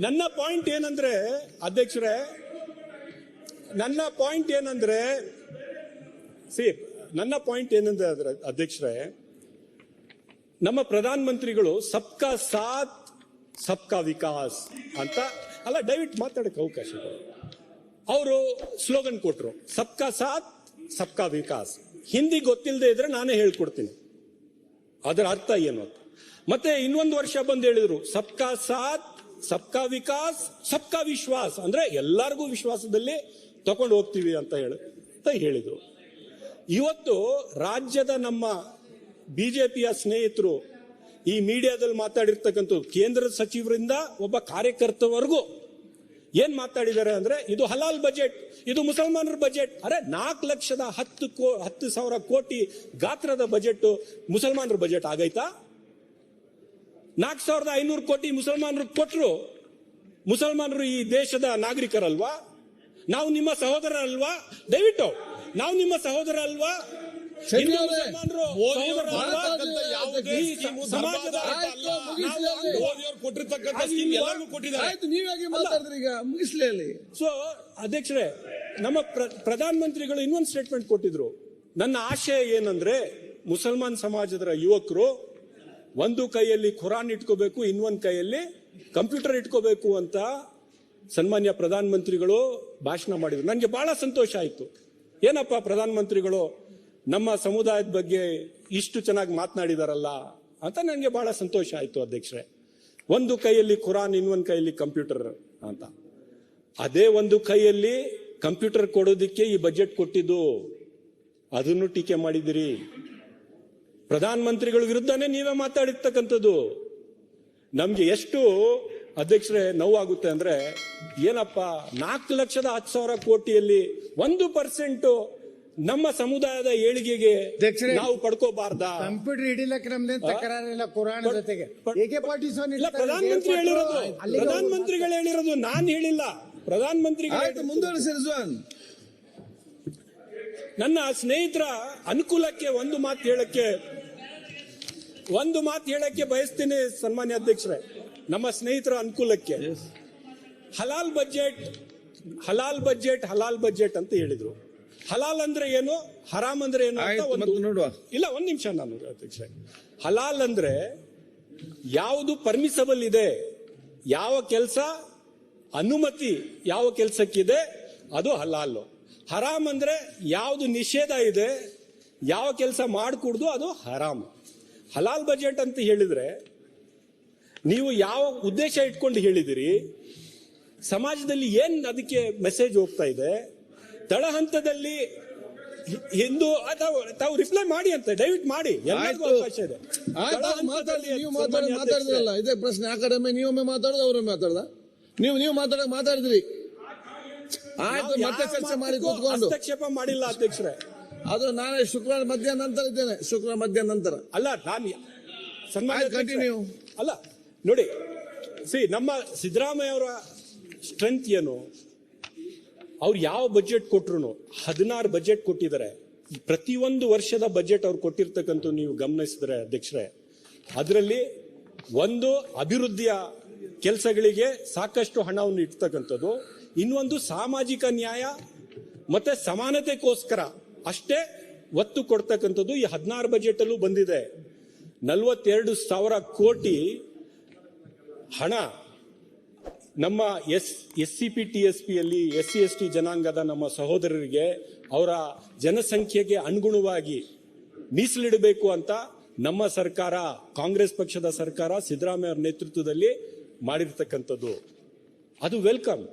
ನನ್ನ ಪಾಯಿಂಟ್ ಏನಂದ್ರೆ ಅಧ್ಯಕ್ಷರೇ, ನನ್ನ ಪಾಯಿಂಟ್ ಏನಂದ್ರೆ ಅಧ್ಯಕ್ಷರೇ, ನಮ್ಮ ಪ್ರಧಾನ ಮಂತ್ರಿಗಳು ಸಬ್ಕಾ ಸಾಥ್ ಸಬ್ಕಾ ವಿಕಾಸ್ ಅಂತ ಅಲ್ಲ, ದಯವಿಟ್ಟು ಮಾತಾಡಕ್ಕೆ ಅವಕಾಶ. ಅವರು ಸ್ಲೋಗನ್ ಕೊಟ್ರು, ಸಬ್ಕಾ ಸಾಥ್ ಸಬ್ಕಾ ವಿಕಾಸ್. ಹಿಂದಿ ಗೊತ್ತಿಲ್ಲದೆ ಇದ್ರೆ ನಾನೇ ಹೇಳ್ಕೊಡ್ತೀನಿ ಅದರ ಅರ್ಥ ಏನು ಅಂತ. ಮತ್ತೆ ಇನ್ನೊಂದು ವರ್ಷ ಬಂದು ಹೇಳಿದ್ರು, ಸಬ್ಕಾ ಸಾಥ್ ಸಬ್ಕಾ ವಿಕಾಸ್ ಸಬ್ಕಾ ವಿಶ್ವಾಸ್, ಅಂದ್ರೆ ಎಲ್ಲರಿಗೂ ವಿಶ್ವಾಸದಲ್ಲಿ ತಗೊಂಡು ಹೋಗ್ತೀವಿ ಅಂತ ಹೇಳಿದ್ರು. ಇವತ್ತು ರಾಜ್ಯದ ನಮ್ಮ ಬಿಜೆಪಿಯ ಸ್ನೇಹಿತರು ಈ ಮೀಡಿಯಾದಲ್ಲಿ ಮಾತಾಡಿರ್ತಕ್ಕಂಥದ್ದು, ಕೇಂದ್ರ ಸಚಿವರಿಂದ ಒಬ್ಬ ಕಾರ್ಯಕರ್ತವರೆಗೂ ಏನ್ ಮಾತಾಡಿದ್ದಾರೆ ಅಂದ್ರೆ, ಇದು ಹಲಾಲ್ ಬಜೆಟ್, ಇದು ಮುಸಲ್ಮಾನರ ಬಜೆಟ್. ಅರೆ 4,10,000 ಕೋಟಿ ಗಾತ್ರದ ಬಜೆಟ್ ಮುಸಲ್ಮಾನರ ಬಜೆಟ್ ಆಗೈತಾ? 4,500 ಕೋಟಿ ಮುಸಲ್ಮಾನರು ಕೊಟ್ಟರು. ಮುಸಲ್ಮಾನರು ಈ ದೇಶದ ನಾಗರಿಕರಲ್ವಾ? ನಾವು ನಿಮ್ಮ ಸಹೋದರ ಅಲ್ವಾ? ದಯವಿಟ್ಟು ನಾವು ನಿಮ್ಮ ಸಹೋದರ ಅಲ್ವಾ? ಸೊ ಅಧ್ಯಕ್ಷರೇ, ನಮ್ಮ ಪ್ರಧಾನ ಮಂತ್ರಿಗಳು ಇನ್ನೊಂದು ಸ್ಟೇಟ್ಮೆಂಟ್ ಕೊಟ್ಟಿದ್ರು. ನನ್ನ ಆಶಯ ಏನಂದ್ರೆ, ಮುಸಲ್ಮಾನ್ ಸಮಾಜದ ಯುವಕರು ಒಂದು ಕೈಯಲ್ಲಿ ಖುರಾನ್ ಇಟ್ಕೋಬೇಕು, ಇನ್ನೊಂದು ಕೈಯಲ್ಲಿ ಕಂಪ್ಯೂಟರ್ ಇಟ್ಕೋಬೇಕು ಅಂತ ಸನ್ಮಾನ್ಯ ಪ್ರಧಾನ ಮಂತ್ರಿಗಳು ಭಾಷಣ ಮಾಡಿದ್ರು. ನನಗೆ ಬಹಳ ಸಂತೋಷ ಆಯ್ತು. ಏನಪ್ಪ ಪ್ರಧಾನ ಮಂತ್ರಿಗಳು ನಮ್ಮ ಸಮುದಾಯದ ಬಗ್ಗೆ ಇಷ್ಟು ಚೆನ್ನಾಗಿ ಮಾತನಾಡಿದಾರಲ್ಲ ಅಂತ ನನಗೆ ಬಹಳ ಸಂತೋಷ ಆಯ್ತು ಅಧ್ಯಕ್ಷರೇ. ಒಂದು ಕೈಯಲ್ಲಿ ಖುರಾನ್, ಇನ್ನೊಂದು ಕೈಯಲ್ಲಿ ಕಂಪ್ಯೂಟರ್ ಅಂತ. ಅದೇ ಒಂದು ಕೈಯಲ್ಲಿ ಕಂಪ್ಯೂಟರ್ ಕೊಡೋದಿಕ್ಕೆ ಈ ಬಜೆಟ್ ಕೊಟ್ಟಿದ್ದು, ಅದನ್ನು ಟೀಕೆ ಮಾಡಿದಿರಿ. ಪ್ರಧಾನ ಮಂತ್ರಿಗಳ ವಿರುದ್ಧನೇ ನೀವೇ ಮಾತಾಡಿರ್ತಕ್ಕಂಥದ್ದು. ನಮ್ಗೆ ಎಷ್ಟು ಅಧ್ಯಕ್ಷರೇ ನೋವಾಗುತ್ತೆ ಅಂದ್ರೆ, ಏನಪ್ಪ 4,10,000 ಕೋಟಿಯಲ್ಲಿ 1% ನಮ್ಮ ಸಮುದಾಯದ ಏಳಿಗೆಗೆ ನಾವು ಪಡ್ಕೋಬಾರ್ದ? ಕಂಪ್ಯೂಟರ್ ಹಿಡಿಲಕ್ಕೆ ನಮ್ದೇನ್ ತಕರಾರಿಲ್ಲ ಕುರಾನ್ ಜೊತೆಗೆ. ಪ್ರಧಾನ ಮಂತ್ರಿ ಹೇಳಿರೋದು, ಪ್ರಧಾನ ಮಂತ್ರಿಗಳು ಹೇಳಿರೋದು, ನಾನು ಹೇಳಿಲ್ಲ. ಪ್ರಧಾನ ಮಂತ್ರಿಗಳು ಮುಂದುವರಿಸಿ. ನನ್ನ ಸ್ನೇಹಿತರ ಅನುಕೂಲಕ್ಕೆ ಒಂದು ಮಾತು ಹೇಳಕ್ಕೆ ಬಯಸ್ತೀನಿ ಸನ್ಮಾನ್ಯ ಅಧ್ಯಕ್ಷರೇ. ನಮ್ಮ ಸ್ನೇಹಿತರ ಅನುಕೂಲಕ್ಕೆ ಹಲಾಲ್ ಬಜೆಟ್ ಅಂತ ಹೇಳಿದ್ರು. ಹಲಾಲ್ ಅಂದ್ರೆ ಏನು, ಹರಾಮ್ ಅಂದ್ರೆ ಏನು ಅಂತ ಒಂದ್ ನಿಮಿಷ ನಾನು ಅಧ್ಯಕ್ಷರೇ. ಹಲಾಲ್ ಅಂದ್ರೆ ಯಾವುದು ಪರ್ಮಿಸಬಲ್ ಇದೆ, ಯಾವ ಕೆಲಸ ಅನುಮತಿ ಯಾವ ಕೆಲಸಕ್ಕಿದೆ ಅದು ಹಲಾಲ್. ಹರಾಮ್ ಅಂದ್ರೆ ಯಾವುದು ನಿಷೇಧ ಇದೆ, ಯಾವ ಕೆಲಸ ಮಾಡಕೂಡ್ದು ಅದು ಹರಾಮ್. ಹಲಾಲ್ ಬಜೆಟ್ ಅಂತ ಹೇಳಿದ್ರೆ ನೀವು ಯಾವ ಉದ್ದೇಶ ಇಟ್ಕೊಂಡು ಹೇಳಿದಿರಿ? ಸಮಾಜದಲ್ಲಿ ಏನ್ ಅದಕ್ಕೆ ಮೆಸೇಜ್ ಹೋಗ್ತಾ ಇದೆ? ತಳ ಹಂತದಲ್ಲಿ ಹಿಂದೂ ತಾವು ರಿಪ್ಲೈ ಮಾಡಿ ಅಂತ ದಯವಿಟ್ಟು ಮಾಡಿ, ಎಲ್ಲರಿಗೂ ಅವಕಾಶ ಇದೆ. ಮಾತಾಡಿದ್ರಲ್ಲ, ಇದೇ ಪ್ರಶ್ನೆ. ಆ ಕಡೆ ನೀವೊಮ್ಮೆ ಮಾತಾಡೋದು, ಅವರೊಮ್ಮೆ ಮಾತಾಡ್ದ, ನೀವು ಮಾತಾಡಿದ್ರಿ. ಆಯ್ತು, ಮತ್ತೆ ಚರ್ಚೆ ಮಾಡಿ ಕೂತ್ಕೊಂಡು ಹಸ್ತಕ್ಷೇಪ ಮಾಡಿಲ್ಲ ಅಧ್ಯಕ್ಷರೇ. ಅದು ನಾಳೆ ಶುಕ್ರವಾರ ಮಧ್ಯಾಹ್ನ ನಂತರ ಇದ್ದೇನೆ. ಶುಕ್ರವಾರ ಮಧ್ಯಾಹ್ನ ನಂತರ ಅಲ್ಲ, ನಾನು ಸನ್ಮಾನ ಕಂಟಿನ್ಯೂ ಅಲ್ಲ ನೋಡಿ. ನಮ್ಮ ಸಿದ್ದರಾಮಯ್ಯ ಅವರ ಸ್ಟ್ರೆಂತ್ ಏನು? ಅವ್ರು ಯಾವ ಬಜೆಟ್ ಕೊಟ್ರು 16 ಬಜೆಟ್ ಕೊಟ್ಟಿದ್ದಾರೆ. ಪ್ರತಿಯೊಂದು ವರ್ಷದ ಬಜೆಟ್ ಅವ್ರು ಕೊಟ್ಟಿರ್ತಕ್ಕಂಥ ನೀವು ಗಮನಿಸಿದ್ರೆ ಅಧ್ಯಕ್ಷರೇ, ಅದರಲ್ಲಿ ಒಂದು ಅಭಿವೃದ್ಧಿಯ ಕೆಲಸಗಳಿಗೆ ಸಾಕಷ್ಟು ಹಣವನ್ನು ಇಡ್ತಕ್ಕಂಥದ್ದು, ಇನ್ನೊಂದು ಸಾಮಾಜಿಕ ನ್ಯಾಯ ಮತ್ತೆ ಸಮಾನತೆಗೋಸ್ಕರ ಅಷ್ಟೇ ಒತ್ತು ಕೊಡ್ತಕ್ಕಂಥದ್ದು ಈ 16 ಬಜೆಟ್ ಅಲ್ಲೂ ಬಂದಿದೆ. 42,000 ಕೋಟಿ ಹಣ ನಮ್ಮ SCP-TSP ಯಲ್ಲಿ SC/ST ಜನಾಂಗದ ನಮ್ಮ ಸಹೋದರರಿಗೆ ಅವರ ಜನಸಂಖ್ಯೆಗೆ ಅನುಗುಣವಾಗಿ ಮೀಸಲಿಡಬೇಕು ಅಂತ ನಮ್ಮ ಸರ್ಕಾರ, ಕಾಂಗ್ರೆಸ್ ಪಕ್ಷದ ಸರ್ಕಾರ ಸಿದ್ದರಾಮಯ್ಯ ಅವರ ನೇತೃತ್ವದಲ್ಲಿ ಮಾಡಿರ್ತಕ್ಕಂಥದ್ದು. ಅದು ವೆಲ್ಕಮ್.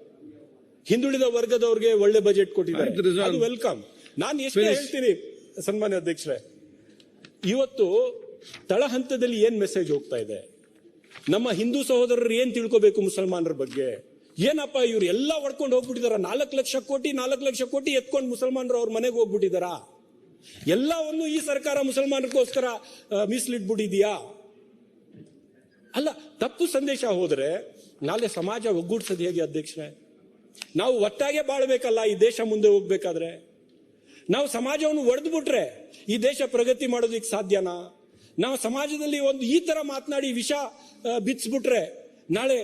ಹಿಂದುಳಿದ ವರ್ಗದವ್ರಿಗೆ ಒಳ್ಳೆ ಬಜೆಟ್ ಕೊಟ್ಟಿದ್ದಾರೆ, ಅದು ವೆಲ್ಕಮ್. ನಾನು ಎಷ್ಟು ಹೇಳ್ತೀನಿ ಸನ್ಮಾನ್ಯ ಅಧ್ಯಕ್ಷರೇ, ಇವತ್ತು ತಳ ಹಂತದಲ್ಲಿ ಏನ್ ಮೆಸೇಜ್ ಹೋಗ್ತಾ ಇದೆ? ನಮ್ಮ ಹಿಂದೂ ಸಹೋದರರು ಏನ್ ತಿಳ್ಕೋಬೇಕು ಮುಸಲ್ಮಾನರ ಬಗ್ಗೆ? ಏನಪ್ಪ ಇವ್ರು ಎಲ್ಲ ಹೊಡ್ಕೊಂಡು ಹೋಗ್ಬಿಟ್ಟಿದಾರ? 4 ಲಕ್ಷ ಕೋಟಿ ಎತ್ಕೊಂಡು ಮುಸಲ್ಮಾನರು ಅವ್ರ ಮನೆಗೆ ಹೋಗ್ಬಿಟ್ಟಿದಾರ. ಎಲ್ಲವನ್ನು ಈ ಸರ್ಕಾರ ಮುಸಲ್ಮಾನರಿಗೋಸ್ಕರ ಮೀಸಲಿಟ್ಬಿಟ್ಟಿದ್ಯಾ? ಅಲ್ಲ, ತಪ್ಪು ಸಂದೇಶ ಹೋದ್ರೆ ನಾಳೆ ಸಮಾಜ ಒಗ್ಗೂಡ್ಸೋದು ಹೇಗೆ ಅಧ್ಯಕ್ಷರೇ? ನಾವು ಒಟ್ಟಾಗೆ ಬಾಳ್ಬೇಕಲ್ಲ ಈ ದೇಶ ಮುಂದೆ ಹೋಗ್ಬೇಕಾದ್ರೆ. ನಾವು ಸಮಾಜವನ್ನು ಒಡೆದ್ಬಿಟ್ರೆ ಈ ದೇಶ ಪ್ರಗತಿ ಮಾಡೋದಕ್ಕೆ ಸಾಧ್ಯನಾ? ನಾವು ಸಮಾಜದಲ್ಲಿ ಒಂದು ಈ ತರ ಮಾತನಾಡಿ ವಿಷ ಬಿಚ್ಚಿಬಿಟ್ರೆ ನಾಳೆ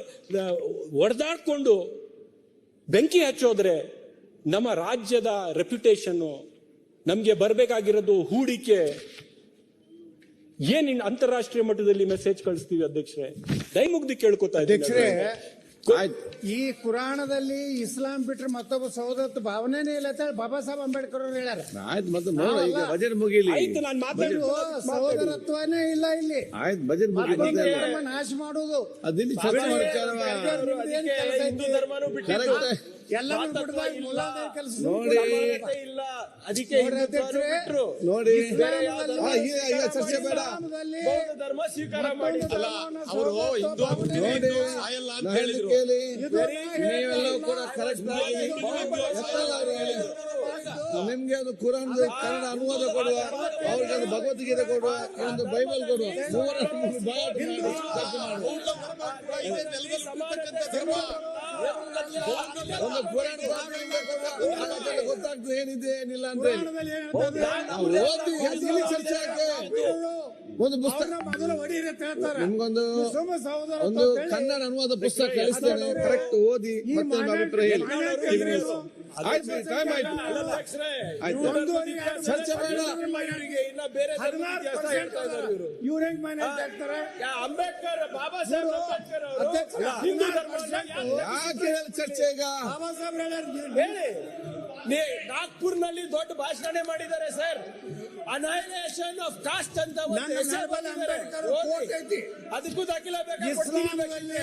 ಒಡೆದಾಡ್ಕೊಂಡು ಬೆಂಕಿ ಹಚ್ಚೋದ್ರೆ ನಮ್ಮ ರಾಜ್ಯದ ರೆಪ್ಯುಟೇಷನ್, ನಮ್ಗೆ ಬರಬೇಕಾಗಿರೋದು ಹೂಡಿಕೆ, ಏನ್ ಅಂತಾರಾಷ್ಟ್ರೀಯ ಮಟ್ಟದಲ್ಲಿ ಮೆಸೇಜ್ ಕಳಿಸ್ತೀವಿ ಅಧ್ಯಕ್ಷರೇ? ದಯ ಮುಗ್ದು ಕೇಳ್ಕೊತಾ ಅಧ್ಯಕ್ಷರೇ, ಆಯ್ತು. ಈ ಕುರಾಣದಲ್ಲಿ ಇಸ್ಲಾಂ ಬಿಟ್ರೆ ಮತ್ತೊಬ್ಬ ಸಹೋದರತ್ವ ಭಾವನೆನೇ ಇಲ್ಲ ಅಂತ ಹೇಳಿ ಬಾಬಾ ಸಾಹೇಬ್ ಅಂಬೇಡ್ಕರ್ ಅವರು ಹೇಳ್ಯಾರ. ಆಯ್ತು, ಮತ್ತೆ ನೋಡ ಈಗ ಬಜೆಟ್ ಮುಗಿಲಿ. ಆಯ್ತು, ನಾನು ಇದು ಸಹೋದರತ್ವನೇ ಇಲ್ಲ ಇಲ್ಲಿ. ಆಯ್ತು, ಬಜೆಟ್ ಮುಗಿ ಹಿಂದೂ ಧರ್ಮ ನಾಶ ಮಾಡುವುದು ಅದಿಲ್ಲಿ ಚರ್ಚೆ ಮಾಡ್ತಾರವ. ಹಿಂದೂ ಧರ್ಮನೂ ಬಿಟ್ಟಿದ್ದು ಕರೆಕ್ಟ್. ಎಲ್ಲರೂ ಬಿಡ್ಬೇಕು, ಮುಲಾಂದೇ ಕೆಲಸ ನೋಡಿ ಇಲ್ಲ, ಅದಕ್ಕೆ ಹಿಂದುತ್ವನೂ ಬಿಟ್ರು. ನೋಡಿ ಇಸ್ಲಾಂನಲ್ಲಿ- ಈಗ ಚರ್ಚೆ ಬೇಡ. ಇಸ್ಲಾಂನಲ್ಲಿ ಬೌದ್ಧ ಧರ್ಮ ಸ್ವೀಕಾರ ಮಾಡಿಲ್ಲ. ಅವರು ಹಿಂದೂ ನೋಡಿ ನಾ ಹೇಳಿದ್ದು ಕೇಳಿ. ನೀವೆಲ್ಲವೂ ಕೂಡ ಕರೆಕ್ಟ್ ಆಗಿ ನಿಮ್ಗೆ ಅದು ಕುರಾನ್ ಕನ್ನಡ ಅನುವಾದ ಕೊಡುವ, ಅವ್ರಿಗೆ ಅದು ಭಗವದ್ಗೀತೆ ಕೊಡುವ, ಒಂದು ಬೈಬಲ್ ಕೊಡುವ, ಮೂರು ಬಾಯಾಟ ಮಾಡಿ ಚರ್ಚೆ ಮಾಡುವ. ಒಂದು ಪುರಾಣ ಗೊತ್ತಾಗ್ತದೆ ಏನಿದೆ ಏನಿಲ್ಲ ಅಂತ ಹೇಳಿ. ನಾವು ಓದಿ ಇಲ್ಲಿ ಚರ್ಚೆ ಯಾಕೆ? ಒಂದು ಪುಸ್ತಕ ಮೊದಲು ಹೊಡೀರಿ ಅಂತ ಹೇಳ್ತಾರೆ. ನಿಮ್ಗೊಂದು ಸುಮ್ಮ ಸಹೋದರತ್ವ ಒಂದು ಅಂತ ಹೇಳಿ ಕನ್ನಡ ಅನುವಾದ ಪುಸ್ತಕ ಕಳಿಸ್ತೇನೆ, ಕರೆಕ್ಟ್ ಓದಿ ಮತ್ತೆ ನಿಮ್ಮ ಅಭಿಪ್ರಾಯ ಹೇಳಿ. ಆಯ್ತು, ಟೈಮ್ ಆಯ್ತು. ಆಯ್ತು, ಚರ್ಚೆ ಬೇಡ. ಇನ್ನ ಬೇರೆ ಧರ್ಮದ ಇತಿಹಾಸ ಹೇಳ್ತಾ ಇದ್ದಾರೆ ಇವರು. ಇವ್ರು ಹೆಂಗ್ ಮೈನಾರಿಟಿ ಆಗ್ತಾರೆ? ಅಂಬೇಡ್ಕರ್, ಬಾಬಾ ಸಾಹೇಬ್ ಅಂಬೇಡ್ಕರ್ ಅವರು ಅಧ್ಯಕ್ಷ, ಹಿಂದೂ ಧರ್ಮ ಯಾಕೆ ಹೇಳಿ ಚರ್ಚೆ ಈಗ? ಬಾಬಾ ಸಾಹೇಬ್ ಹೇಳ್ಯಾರ. ಹೇಳಿ. ನಾಗ್ಪುರ್ನಲ್ಲಿ ದೊಡ್ಡ ಭಾಷಣ ಮಾಡಿದ್ದಾರೆ ಸರ್. ಅನೈಲೇಷನ್ ಆಫ್ ಕಾಸ್ಟ್ ಅಂತ ಒಂದು ನನ್ನ ಹೆಸರು ನೆನಪಲ್ಲಿ ಬಂದಿದ್ದಾರೆ. ಅಂಬೇಡ್ಕರ್ ಕೋಟ್ ಐತಿ. ಅದಕ್ಕೂ ದಾಖಲೆ ಬೇಕಾ? ಇಸ್ಲಾಂನಲ್ಲಿ